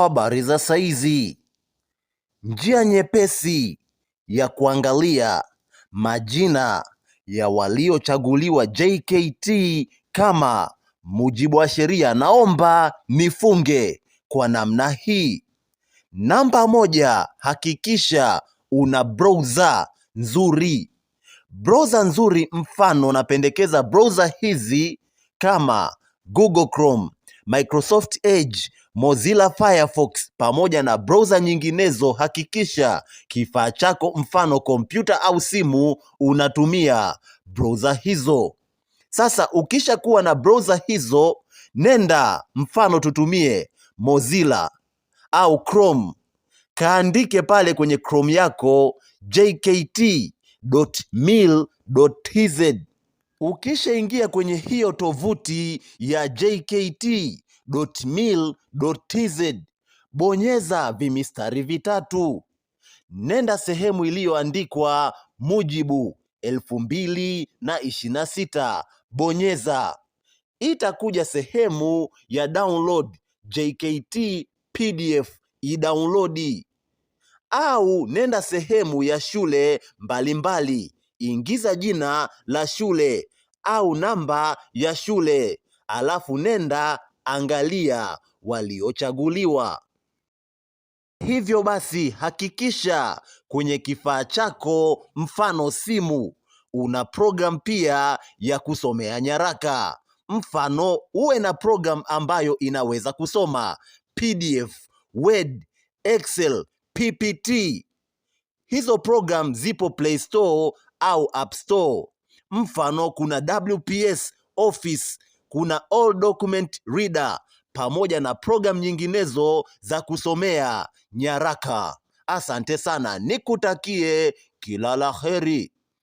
Habari za saizi. Njia nyepesi ya kuangalia majina ya waliochaguliwa JKT kama mujibu wa sheria, naomba nifunge kwa namna hii. Namba moja, hakikisha una browser nzuri. Browser nzuri, mfano napendekeza browser hizi kama Google Chrome, Microsoft Edge, Mozilla Firefox pamoja na browser nyinginezo. Hakikisha kifaa chako, mfano kompyuta au simu, unatumia browser hizo. Sasa ukisha kuwa na browser hizo, nenda mfano tutumie Mozilla au Chrome, kaandike pale kwenye Chrome yako jkt.mil.tz. Ukishaingia kwenye hiyo tovuti ya jkt.mil.tz, bonyeza vimistari vitatu, nenda sehemu iliyoandikwa mujibu 2026, bonyeza. Itakuja sehemu ya download JKT PDF, i-download. Au nenda sehemu ya shule mbalimbali, ingiza jina la shule au namba ya shule, alafu nenda angalia waliochaguliwa. Hivyo basi hakikisha kwenye kifaa chako, mfano simu, una program pia ya kusomea nyaraka. Mfano uwe na program ambayo inaweza kusoma PDF, Word, Excel, PPT. Hizo program zipo Play Store au App Store. Mfano kuna WPS Office, kuna All Document Reader pamoja na program nyinginezo za kusomea nyaraka. Asante sana, nikutakie kila la heri.